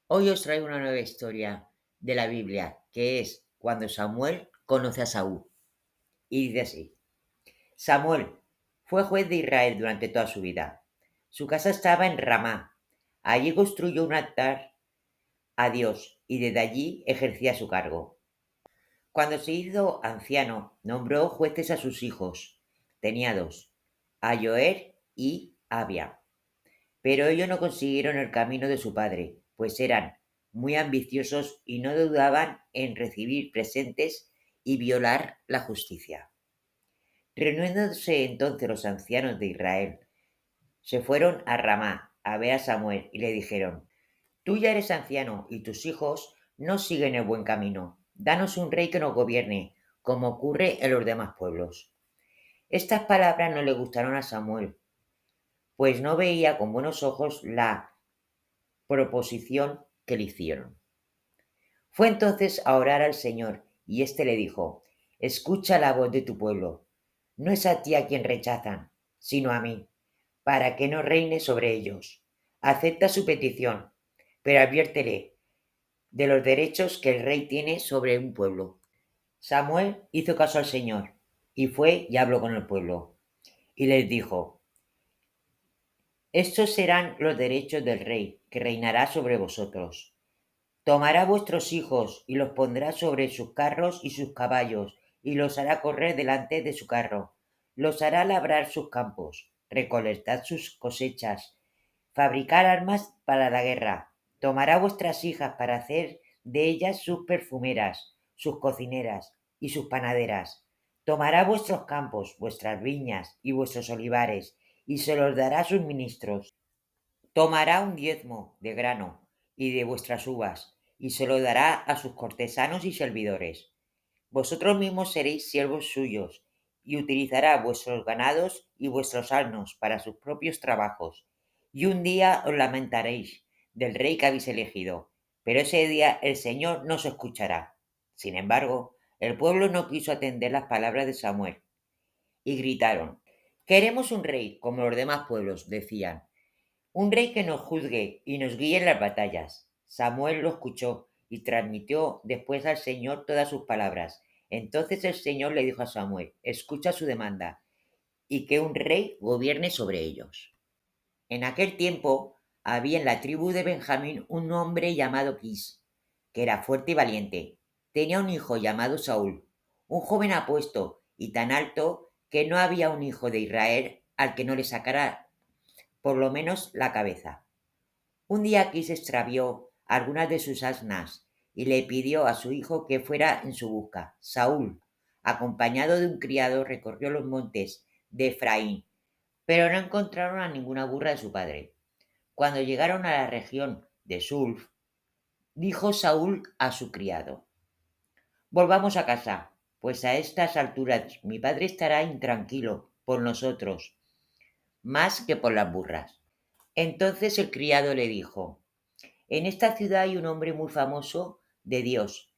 Hoy os traigo una nueva historia de la Biblia, que es cuando Samuel conoce a Saúl. Y dice así: Samuel fue juez de Israel durante toda su vida. Su casa estaba en Ramá. Allí construyó un altar a Dios y desde allí ejercía su cargo. Cuando se hizo anciano, nombró jueces a sus hijos. Tenía dos, a Joer y Abia. Pero ellos no consiguieron el camino de su padre, pues eran muy ambiciosos y no dudaban en recibir presentes y violar la justicia. Reuniéndose entonces los ancianos de Israel, se fueron a Ramá a ver a Samuel y le dijeron: Tú ya eres anciano y tus hijos no siguen el buen camino. Danos un rey que nos gobierne, como ocurre en los demás pueblos. Estas palabras no le gustaron a Samuel, pues no veía con buenos ojos la proposición que le hicieron. Fue entonces a orar al Señor, y éste le dijo: Escucha la voz de tu pueblo. No es a ti a quien rechazan, sino a mí, para que no reine sobre ellos. Acepta su petición, pero adviértele de los derechos que el rey tiene sobre un pueblo. Samuel hizo caso al Señor, y fue y habló con el pueblo, y les dijo: Estos serán los derechos del rey, que reinará sobre vosotros. Tomará vuestros hijos y los pondrá sobre sus carros y sus caballos, y los hará correr delante de su carro. Los hará labrar sus campos, recolectar sus cosechas, fabricar armas para la guerra. Tomará vuestras hijas para hacer de ellas sus perfumeras, sus cocineras y sus panaderas. Tomará vuestros campos, vuestras viñas y vuestros olivares, y se los dará a sus ministros. Tomará un diezmo de grano y de vuestras uvas, y se lo dará a sus cortesanos y servidores. Vosotros mismos seréis siervos suyos, y utilizará vuestros ganados y vuestros asnos para sus propios trabajos. Y un día os lamentaréis del rey que habéis elegido, pero ese día el Señor no os escuchará. Sin embargo, el pueblo no quiso atender las palabras de Samuel, y gritaron: Queremos un rey como los demás pueblos, decían, un rey que nos juzgue y nos guíe en las batallas. Samuel lo escuchó y transmitió después al Señor todas sus palabras. Entonces el Señor le dijo a Samuel: Escucha su demanda y que un rey gobierne sobre ellos. En aquel tiempo había en la tribu de Benjamín un hombre llamado Quis, que era fuerte y valiente. Tenía un hijo llamado Saúl, un joven apuesto y tan alto que no había un hijo de Israel al que no le sacara por lo menos la cabeza. Un día Quis extravió algunas de sus asnas y le pidió a su hijo que fuera en su busca. Saúl, acompañado de un criado, recorrió los montes de Efraín, pero no encontraron a ninguna burra de su padre. Cuando llegaron a la región de Sulf, dijo Saúl a su criado: Volvamos a casa, pues a estas alturas mi padre estará intranquilo por nosotros, más que por las burras. Entonces el criado le dijo: En esta ciudad hay un hombre muy famoso de Dios.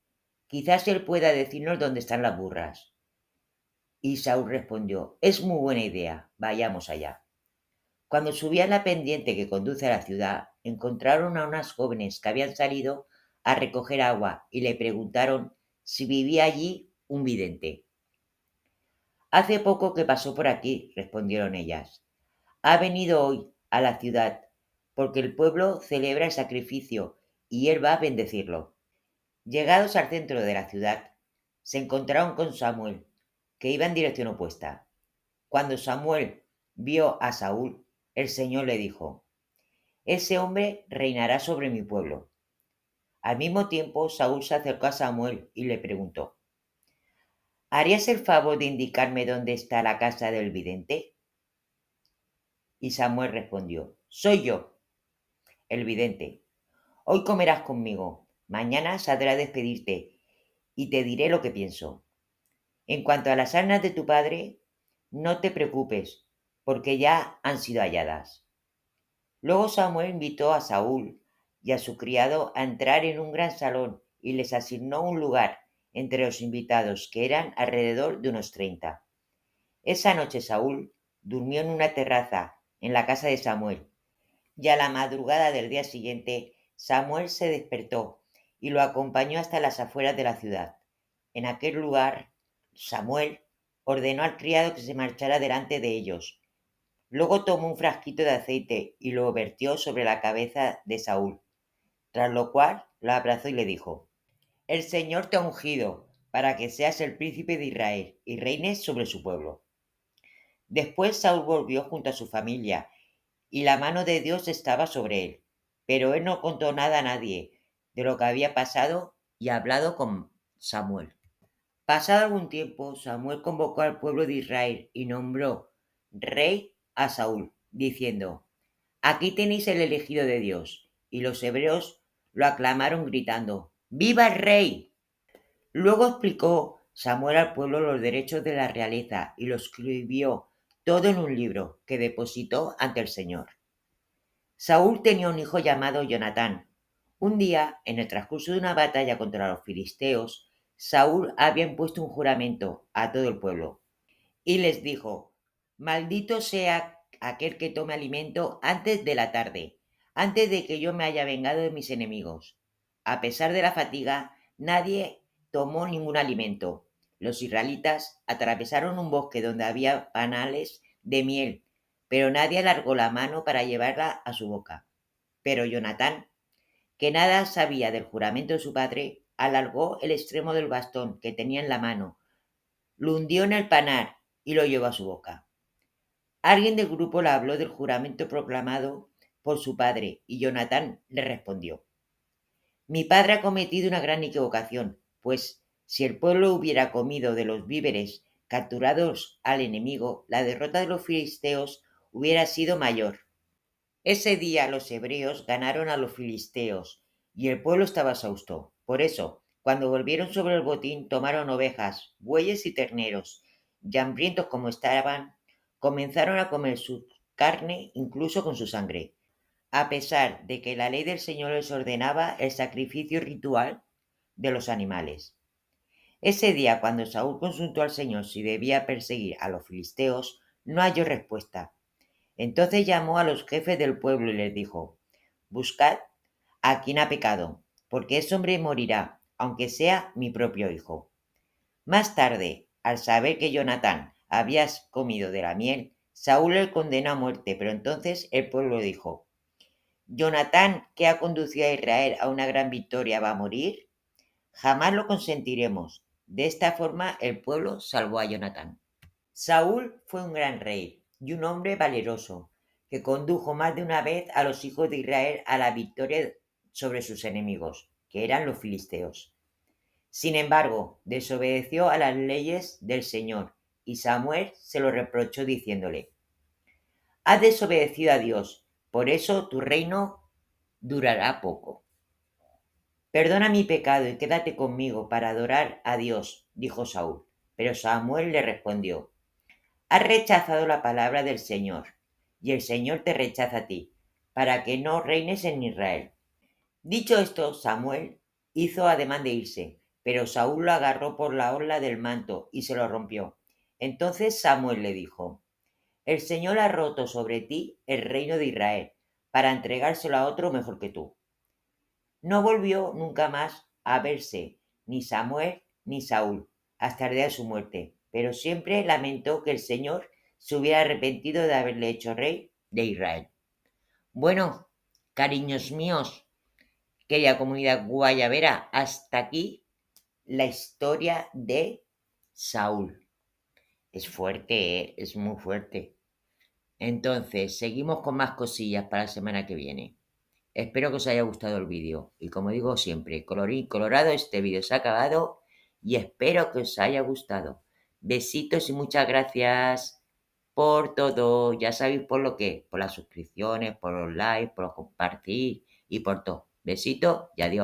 Quizás él pueda decirnos dónde están las burras. Y Saúl respondió: Es muy buena idea, vayamos allá. Cuando subían la pendiente que conduce a la ciudad, encontraron a unas jóvenes que habían salido a recoger agua y le preguntaron si vivía allí un vidente. Hace poco que pasó por aquí, respondieron ellas. Ha venido hoy a la ciudad porque el pueblo celebra el sacrificio y él va a bendecirlo. Llegados al centro de la ciudad, se encontraron con Samuel, que iba en dirección opuesta. Cuando Samuel vio a Saúl, el Señor le dijo: Ese hombre reinará sobre mi pueblo. Al mismo tiempo, Saúl se acercó a Samuel y le preguntó: ¿Harías el favor de indicarme dónde está la casa del vidente? Y Samuel respondió: Soy yo, el vidente. Hoy comerás conmigo, mañana saldré a despedirte y te diré lo que pienso. En cuanto a las arnas de tu padre, no te preocupes, porque ya han sido halladas. Luego Samuel invitó a Saúl y a su criado a entrar en un gran salón y les asignó un lugar entre los invitados, que eran alrededor de unos 30. Esa noche Saúl durmió en una terraza en la casa de Samuel, y a la madrugada del día siguiente Samuel se despertó y lo acompañó hasta las afueras de la ciudad. En aquel lugar, Samuel ordenó al criado que se marchara delante de ellos. Luego tomó un frasquito de aceite y lo vertió sobre la cabeza de Saúl, tras lo cual lo abrazó y le dijo: El Señor te ha ungido para que seas el príncipe de Israel y reines sobre su pueblo. Después Saúl volvió junto a su familia y la mano de Dios estaba sobre él. Pero él no contó nada a nadie de lo que había pasado y hablado con Samuel. Pasado algún tiempo, Samuel convocó al pueblo de Israel y nombró rey a Saúl, diciendo: Aquí tenéis el elegido de Dios. Y los hebreos lo aclamaron gritando: ¡Viva el rey! Luego explicó Samuel al pueblo los derechos de la realeza y lo escribió todo en un libro que depositó ante el Señor. Saúl tenía un hijo llamado Jonatán. Un día, en el transcurso de una batalla contra los filisteos, Saúl había impuesto un juramento a todo el pueblo y les dijo: Maldito sea aquel que tome alimento antes de la tarde, antes de que yo me haya vengado de mis enemigos. A pesar de la fatiga, nadie tomó ningún alimento. Los israelitas atravesaron un bosque donde había panales de miel, pero nadie alargó la mano para llevarla a su boca. Pero Jonatán, que nada sabía del juramento de su padre, alargó el extremo del bastón que tenía en la mano, lo hundió en el panal y lo llevó a su boca. Alguien del grupo le habló del juramento proclamado por su padre y Jonatán le respondió: Mi padre ha cometido una gran equivocación, pues si el pueblo hubiera comido de los víveres capturados al enemigo, la derrota de los filisteos hubiera sido mayor. Ese día los hebreos ganaron a los filisteos y el pueblo estaba exhausto. Por eso, cuando volvieron sobre el botín, tomaron ovejas, bueyes y terneros, y hambrientos como estaban, comenzaron a comer su carne incluso con su sangre, a pesar de que la ley del Señor les ordenaba el sacrificio ritual de los animales. Ese día, cuando Saúl consultó al Señor si debía perseguir a los filisteos, no halló respuesta. Entonces llamó a los jefes del pueblo y les dijo: Buscad a quien ha pecado, porque ese hombre morirá, aunque sea mi propio hijo. Más tarde, al saber que Jonatán había comido de la miel, Saúl le condenó a muerte, pero entonces el pueblo dijo: Jonatán, que ha conducido a Israel a una gran victoria, ¿va a morir? Jamás lo consentiremos. De esta forma el pueblo salvó a Jonatán. Saúl fue un gran rey y un hombre valeroso, que condujo más de una vez a los hijos de Israel a la victoria sobre sus enemigos, que eran los filisteos. Sin embargo, desobedeció a las leyes del Señor, y Samuel se lo reprochó diciéndole: Has desobedecido a Dios, por eso tu reino durará poco. Perdona mi pecado y quédate conmigo para adorar a Dios, dijo Saúl. Pero Samuel le respondió: Has rechazado la palabra del Señor, y el Señor te rechaza a ti, para que no reines en Israel. Dicho esto, Samuel hizo ademán de irse, pero Saúl lo agarró por la orla del manto y se lo rompió. Entonces Samuel le dijo: El Señor ha roto sobre ti el reino de Israel, para entregárselo a otro mejor que tú. No volvió nunca más a verse ni Samuel ni Saúl hasta el día de su muerte, pero siempre lamentó que el Señor se hubiera arrepentido de haberle hecho rey de Israel. Bueno, cariños míos, querida comunidad guayabera, hasta aquí la historia de Saúl. Es fuerte, ¿eh? Es muy fuerte. Entonces, seguimos con más cosillas para la semana que viene. Espero que os haya gustado el vídeo. Y como digo siempre, colorín colorado, este vídeo se ha acabado y espero que os haya gustado. Besitos y muchas gracias por todo. Ya sabéis por lo que, por las suscripciones, por los likes, por compartir y por todo. Besitos y adiós.